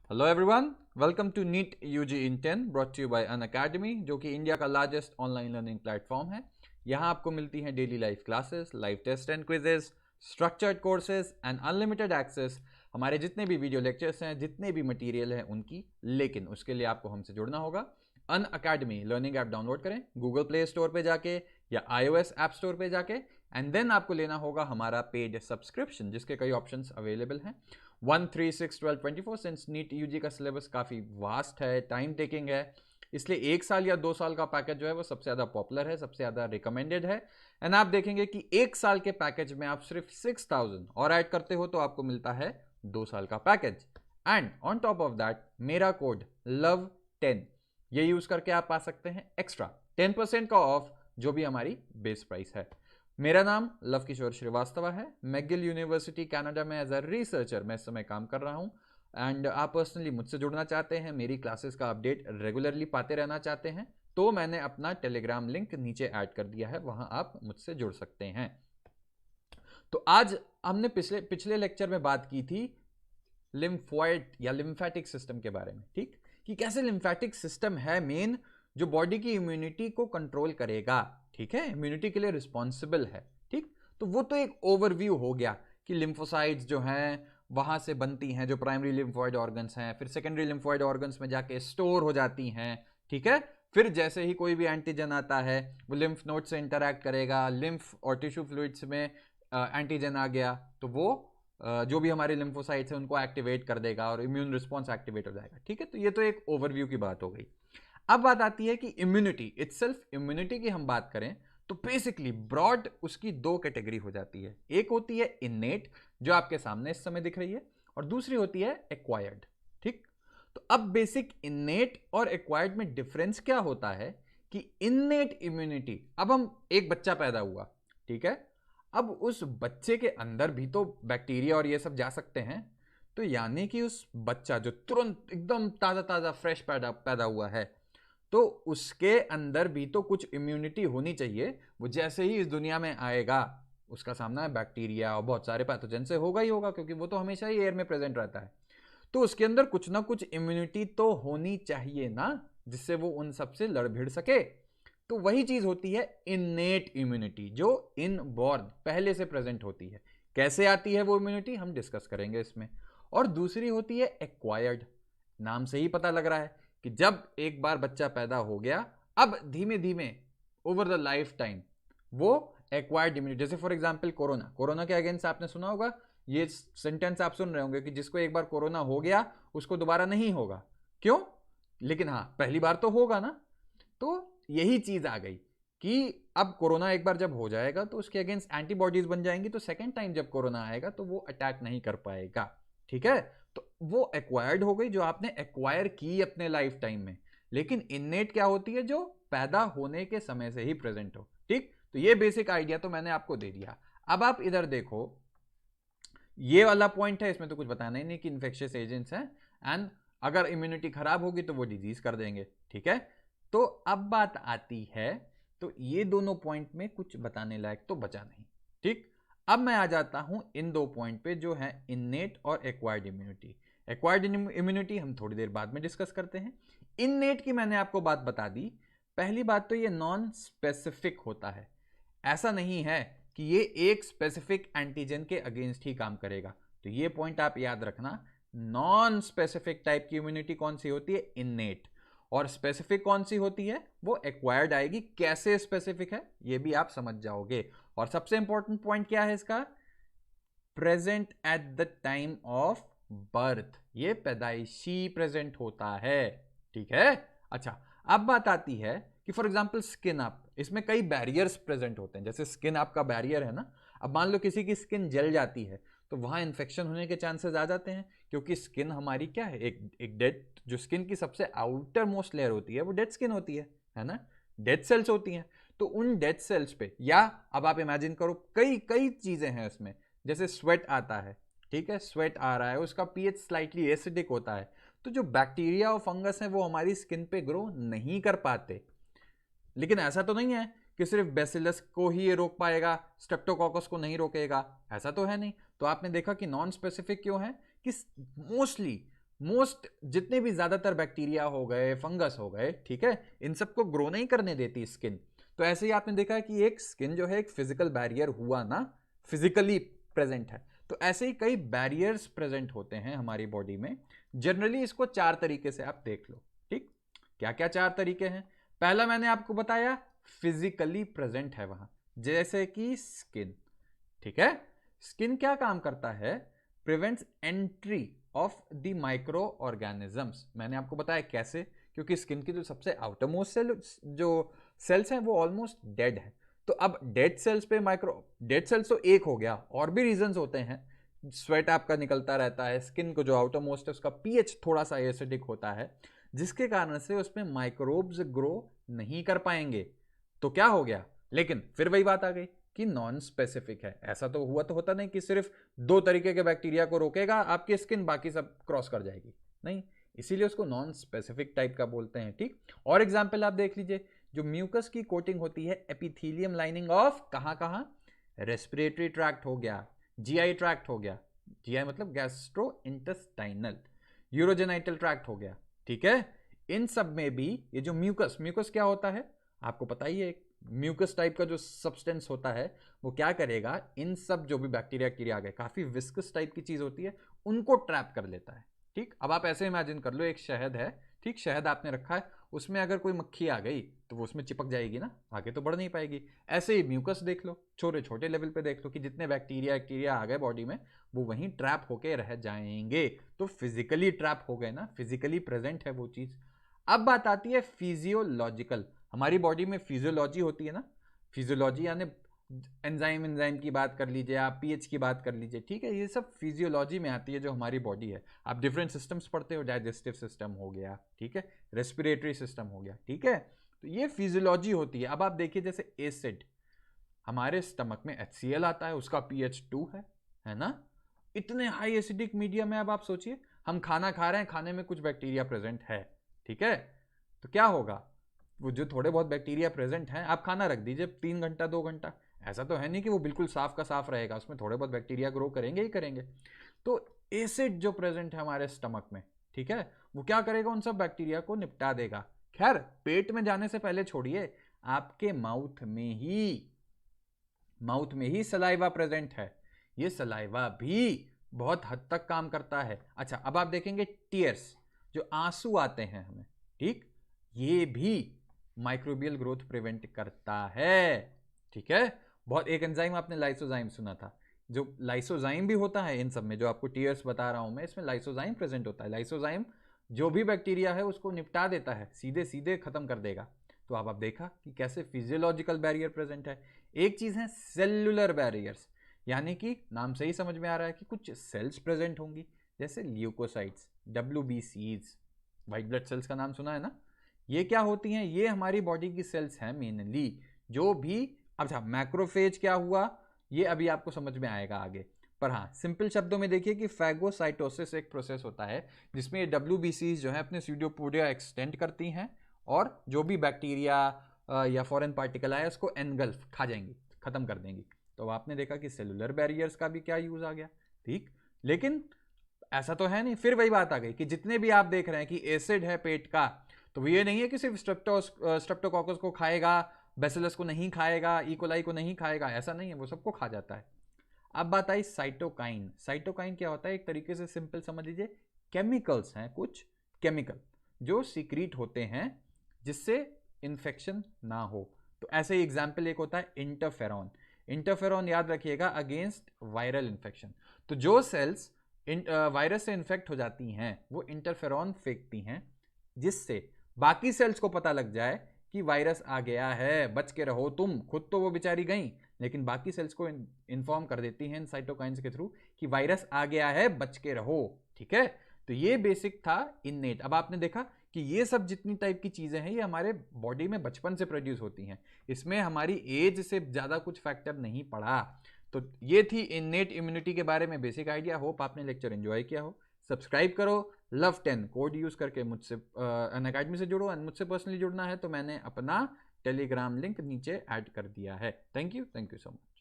Hello everyone, welcome to NEET UG in 10 brought to you by Unacademy, जो कि India का largest online learning platform है। यहाँ आपको मिलती हैं daily live classes, live test and quizzes, structured courses and unlimited access हमारे जितने भी वीडियो लेक्चर्स हैं, जितने भी मटेरियल हैं उनकी। लेकिन उसके लिए आपको हमसे जुड़ना होगा। अन अकेडमी लर्निंग ऐप डाउनलोड करें गूगल प्ले स्टोर पे जाके या iOS ऐप स्टोर पे जाके, एंड देन आपको लेना होगा हमारा पेड सब्सक्रिप्शन, जिसके कई ऑप्शंस अवेलेबल हैं। 1 3 6 12 24 सिंस नीट यूजी का सिलेबस काफ़ी वास्ट है, टाइम टेकिंग है, इसलिए 1 साल या 2 साल का पैकेज जो है वो सबसे ज़्यादा पॉपुलर है, सबसे ज़्यादा रिकमेंडेड है। एंड आप देखेंगे कि 1 साल के पैकेज में आप सिर्फ 6000 और ऐड करते हो तो आपको मिलता है 2 साल का package. And on top of that मेरा कोड LOVE10 ये यूज़ करके आप पा सकते हैं एक्स्ट्रा 10% का ऑफ, जो भी हमारी बेस प्राइस है। मेरा नाम लव किशोर श्रीवास्तव है। मैगिल यूनिवर्सिटी कनाडा में एज अ रिसर्चर मैं इस समय काम कर रहा हूँ। एंड आप पर्सनली मुझसे जुड़ना चाहते हैं, मेरी क्लासेस का अपडेट रेगुलरली पाते रहना चाहते हैं, तो मैंने अपना टेलीग्राम लिंक नीचे ऐड कर दिया है, वहां आप मुझसे जुड़ सकते हैं। तो आज हमने पिछले पिछले लेक्चर में बात की थी लिम्फोइड या लिम्फेटिक सिस्टम के बारे में, ठीक, कि कैसे लिम्फेटिक सिस्टम है मेन जो बॉडी की इम्यूनिटी को कंट्रोल करेगा, ठीक है, इम्यूनिटी के लिए रिस्पॉन्सिबल है, ठीक। तो वो तो एक ओवरव्यू हो गया कि लिम्फोसाइट्स जो हैं वहां से बनती हैं, जो प्राइमरी लिम्फोइड ऑर्गन्स हैं, फिर सेकेंडरी लिम्फोइड ऑर्गन्स में जाके स्टोर हो जाती हैं, ठीक है। फिर जैसे ही कोई भी एंटीजन आता है वो लिम्फ नोड से इंटरैक्ट करेगा, लिम्फ और टिश्यू फ्लूइड्स में एंटीजन आ गया तो वो जो भी हमारे लिम्फोसाइट्स हैं उनको एक्टिवेट कर देगा और इम्यून रिस्पॉन्स एक्टिवेट हो जाएगा, ठीक है। तो ये तो एक ओवरव्यू की बात हो गई। अब बात आती है कि इम्यूनिटी इटसेल्फ, इम्यूनिटी की हम बात करें तो बेसिकली ब्रॉड उसकी दो कैटेगरी हो जाती है। एक होती है इन्नेट, जो आपके सामने इस समय दिख रही है, और दूसरी होती है एक्वायर्ड, ठीक। तो अब बेसिक इन्नेट और एक्वायर्ड में डिफरेंस क्या होता है कि इन्नेट इम्यूनिटी, अब हम एक बच्चा पैदा हुआ, ठीक है, अब उस बच्चे के अंदर भी तो बैक्टीरिया और ये सब जा सकते हैं, तो यानी कि उस बच्चा जो तुरंत एकदम ताज़ा ताज़ा फ्रेश पैदा पैदा हुआ है, तो उसके अंदर भी तो कुछ इम्यूनिटी होनी चाहिए। वो जैसे ही इस दुनिया में आएगा उसका सामना बैक्टीरिया और बहुत सारे पैथोजन से होगा ही होगा, क्योंकि वो तो हमेशा ही एयर में प्रेजेंट रहता है। तो उसके अंदर कुछ ना कुछ इम्यूनिटी तो होनी चाहिए ना, जिससे वो उन सब से लड़ भिड़ सके। तो वही चीज होती है इननेट इम्यूनिटी, जो इनबॉर्न पहले से प्रेजेंट होती है। कैसे आती है वो इम्यूनिटी हम डिस्कस करेंगे इसमें। और दूसरी होती है एक्वायर्ड। नाम से ही पता लग रहा है कि जब एक बार बच्चा पैदा हो गया, अब धीमे धीमे ओवर द लाइफ टाइम वो एक्वायर्ड इम्यूनिटी, जैसे फॉर एग्जांपल कोरोना, कोरोना के अगेंस्ट आपने सुना होगा, ये सेंटेंस आप सुन रहे होंगे कि जिसको एक बार कोरोना हो गया उसको दोबारा नहीं होगा। क्यों? लेकिन हाँ, पहली बार तो होगा ना। तो यही चीज आ गई कि अब कोरोना एक बार जब हो जाएगा तो उसके अगेंस्ट एंटीबॉडीज बन जाएंगी, तो सेकेंड टाइम जब कोरोना आएगा तो वो अटैक नहीं कर पाएगा, ठीक है। तो वो एक्वायर्ड हो गई, जो आपने एक्वायर की अपने लाइफ टाइम में। लेकिन इननेट क्या होती है? जो पैदा होने के समय से ही प्रेजेंट हो, ठीक। तो ये बेसिक आइडिया तो मैंने आपको दे दिया। अब आप इधर देखो, ये वाला पॉइंट है, इसमें तो कुछ बताना ही नहीं कि इन्फेक्शियस एजेंट्स हैं, एंड अगर इम्यूनिटी खराब होगी तो वो डिजीज कर देंगे, ठीक है। तो अब बात आती है, तो ये दोनों पॉइंट में कुछ बताने लायक तो बचा नहीं, ठीक। अब मैं आ जाता हूं इन दो पॉइंट पे, जो है इननेट और एक्वायर्ड इम्यूनिटी। एक्वायर्ड इम्यूनिटी हम थोड़ी देर बाद में डिस्कस करते हैं। इननेट की मैंने आपको बात बता दी। पहली बात तो ये नॉन स्पेसिफिक होता है। ऐसा नहीं है कि ये एक स्पेसिफिक एंटीजन के अगेंस्ट ही काम करेगा। तो ये पॉइंट आप याद रखना। नॉन स्पेसिफिक टाइप की इम्यूनिटी कौन सी होती है? इननेट। और स्पेसिफिक कौन सी होती है? वो एक्वायर्ड आएगी। कैसे स्पेसिफिक है ये भी आप समझ जाओगे। और सबसे इंपॉर्टेंट पॉइंट क्या है इसका? Present at the time of birth. ये पैदाइशी प्रेजेंट होता है, ठीक है। अच्छा, अब बात आती है कि फॉर एग्जाम्पल स्किन अप, इसमें कई बैरियर्स प्रेजेंट होते हैं। जैसे स्किन आपका बैरियर है ना, अब मान लो किसी की स्किन जल जाती है तो वहां इन्फेक्शन होने के चांसेस आ जाते हैं, क्योंकि स्किन हमारी क्या है, एक डेड, जो स्किन की सबसे आउटर मोस्ट लेयर होती है वो डेड स्किन होती है ना, डेड सेल्स होती हैं। तो उन डेड सेल्स पे, या अब आप इमेजिन करो कई कई चीजें हैं उसमें, जैसे स्वेट आता है, ठीक है, स्वेट आ रहा है, उसका पीएच स्लाइटली एसिडिक होता है, तो जो बैक्टीरिया और फंगस है वो हमारी स्किन पे ग्रो नहीं कर पाते। लेकिन ऐसा तो नहीं है कि सिर्फ बेसिलस को ही ये रोक पाएगा, स्ट्रेप्टोकोकस को नहीं रोकेगा, ऐसा तो है नहीं। तो आपने देखा कि नॉन स्पेसिफिक क्यों है, कि मोस्टली मोस्ट जितने भी ज्यादातर बैक्टीरिया हो गए, फंगस हो गए, ठीक है, इन सबको ग्रो नहीं करने देती स्किन। तो ऐसे ही आपने देखा कि एक स्किन जो है एक फिजिकल बैरियर हुआ ना, फिजिकली प्रेजेंट है। तो ऐसे ही कई बैरियर्स प्रेजेंट होते हैं हमारी बॉडी में। जनरली इसको 4 तरीके से आप देख लो, ठीक। क्या क्या 4 तरीके हैं? पहला मैंने आपको बताया फिजिकली प्रेजेंट है वहां, जैसे कि स्किन, ठीक है। स्किन क्या काम करता है? Prevents entry of the micro organisms. मैंने आपको बताया कैसे, क्योंकि स्किन की जो सबसे आउटरमोस्ट सेल जो सेल्स हैं वो ऑलमोस्ट डेड है। तो अब डेड सेल्स पे डेड सेल्स तो एक हो गया, और भी रीजंस होते हैं। स्वेट आपका निकलता रहता है, स्किन को जो आउटरमोस्ट है उसका पीएच थोड़ा सा एसिडिक होता है, जिसके कारण से उसमें माइक्रोब्स ग्रो नहीं कर पाएंगे। तो क्या हो गया? लेकिन फिर वही बात आ गई कि नॉन स्पेसिफिक है। ऐसा तो होता नहीं कि सिर्फ 2 तरीके के बैक्टीरिया को रोकेगा आपकी स्किन, बाकी सब क्रॉस कर जाएगी, नहीं। इसीलिए उसको नॉन स्पेसिफिक टाइप का बोलते हैं, ठीक। और एग्जाम्पल आप देख लीजिए, जो म्यूकस की कोटिंग होती है एपिथेलियम लाइनिंग ऑफ कहां, रेस्पिरेटरी ट्रैक्ट हो गया, जीआई ट्रैक्ट हो गया, जीआई मतलब गैस्ट्रो इंटेस्टाइनल, यूरोजेनाइटल ट्रैक्ट हो गया, ठीक है। इन सब में भी ये जो म्यूकस क्या होता है आपको पता ही है। म्यूकस टाइप का जो सब्सटेंस होता है वो क्या करेगा, इन सब जो भी बैक्टीरिया आ गए, काफी विस्कस टाइप की चीज होती है, उनको ट्रैप कर लेता है, ठीक। अब आप ऐसे इमेजिन कर लो, एक शहद है, ठीक, शहद आपने रखा है, उसमें अगर कोई मक्खी आ गई तो वो उसमें चिपक जाएगी ना, आगे तो बढ़ नहीं पाएगी। ऐसे ही म्यूकस देख लो, छोटे छोटे लेवल पे देख लो कि जितने बैक्टीरिया आ गए बॉडी में वो वहीं ट्रैप होके रह जाएंगे। तो फिजिकली ट्रैप हो गए ना, फिजिकली प्रेजेंट है वो चीज। अब बात आती है फिजियोलॉजिकल। हमारी बॉडी में फिजियोलॉजी होती है ना, फिजियोलॉजी यानी एंजाइम की बात कर लीजिए, आप पीएच की बात कर लीजिए, ठीक है, ये सब फिजियोलॉजी में आती है जो हमारी बॉडी है। आप डिफरेंट सिस्टम्स पढ़ते हो, डाइजेस्टिव सिस्टम हो गया, ठीक है, रेस्पिरेटरी सिस्टम हो गया, ठीक है। तो ये फिजियोलॉजी होती है। अब आप देखिए जैसे एसिड, हमारे स्टमक में HCl आता है, उसका pH 2 है ना। इतने हाई एसिडिक मीडियम में अब आप सोचिए, हम खाना खा रहे हैं, खाने में कुछ बैक्टीरिया प्रेजेंट है, ठीक है। तो क्या होगा, वो जो थोड़े बहुत बैक्टीरिया प्रेजेंट हैं, आप खाना रख दीजिए 3 घंटा 2 घंटा, ऐसा तो है नहीं कि वो बिल्कुल साफ का साफ रहेगा, उसमें थोड़े बहुत बैक्टीरिया ग्रो करेंगे ही करेंगे। तो एसिड जो प्रेजेंट है हमारे स्टमक में, ठीक है, वो क्या करेगा, उन सब बैक्टीरिया को निपटा देगा। खैर पेट में जाने से पहले छोड़िए, आपके माउथ में ही सलाइवा प्रेजेंट है, ये सलाइवा भी बहुत हद तक काम करता है। अच्छा अब आप देखेंगे टीयर्स, जो आंसू आते हैं हमें, ठीक, ये भी माइक्रोबियल ग्रोथ प्रिवेंट करता है, ठीक है। बहुत एक एंजाइम आपने लाइसोजाइम सुना था, जो लाइसोजाइम भी होता है इन सब में, जो आपको टीयर्स बता रहा हूं मैं, इसमें लाइसोजाइम प्रेजेंट होता है। लाइसोजाइम जो भी बैक्टीरिया है उसको निपटा देता है, सीधे सीधे खत्म कर देगा। तो आप देखा कि कैसे फिजियोलॉजिकल बैरियर प्रेजेंट है। एक चीज है सेल्युलर बैरियर्स, यानी कि नाम से ही समझ में आ रहा है कि कुछ सेल्स प्रेजेंट होंगी, जैसे leucocytes, WBCs, white blood cells का नाम सुना है ना। ये क्या होती हैं, ये हमारी बॉडी की सेल्स हैं मेनली, जो भी, अच्छा मैक्रोफेज क्या हुआ ये अभी आपको समझ में आएगा आगे, पर हाँ सिंपल शब्दों में देखिए कि फैगोसाइटोसिस एक प्रोसेस होता है जिसमें ये WBCs जो है अपने स्यूडोपोडिया एक्सटेंड करती हैं, और जो भी बैक्टीरिया या फॉरेन पार्टिकल आया उसको एनगल्फ खा जाएंगी, खत्म कर देंगी। तो आपने देखा कि सेलुलर बैरियर्स का भी क्या यूज आ गया, ठीक। लेकिन ऐसा तो है नहीं, फिर वही बात आ गई कि जितने भी आप देख रहे हैं कि एसिड है पेट का, तो ये नहीं है कि सिर्फ स्ट्रेप्टोकोकस को खाएगा, बेसिलस को नहीं खाएगा, इकोलाई को नहीं खाएगा, ऐसा नहीं है, वो सबको खा जाता है। अब बात आई साइटोकाइन। साइटोकाइन क्या होता है, एक तरीके से सिंपल समझ लीजिए, केमिकल्स हैं, कुछ केमिकल जो सीक्रीट होते हैं जिससे इन्फेक्शन ना हो। तो ऐसे ही एग्जाम्पल एक होता है इंटरफेरॉन। इंटरफेरॉन याद रखिएगा अगेंस्ट वायरल इन्फेक्शन। तो जो सेल्स वायरस से इन्फेक्ट हो जाती हैं वो इंटरफेरॉन फेंकती हैं, जिससे बाकी सेल्स को पता लग जाए कि वायरस आ गया है, बच के रहो तुम। खुद तो वो बेचारी गई, लेकिन बाकी सेल्स को इन्फॉर्म कर देती हैं इन साइटोकाइंस के थ्रू कि वायरस आ गया है, बच के रहो, ठीक है। तो ये बेसिक था इननेट। अब आपने देखा कि ये सब जितनी टाइप की चीजें हैं ये हमारे बॉडी में बचपन से प्रोड्यूस होती हैं, इसमें हमारी एज से ज्यादा कुछ फैक्टर नहीं पड़ा। तो ये थी इननेट इम्यूनिटी के बारे में बेसिक आइडिया। होप आपने लेक्चर एंजॉय किया हो। सब्सक्राइब करो, Love10 कोड यूज करके मुझसे अनअकैडमी से जुड़ो। मुझसे पर्सनली जुड़ना है तो मैंने अपना टेलीग्राम लिंक नीचे ऐड कर दिया है। Thank you so much.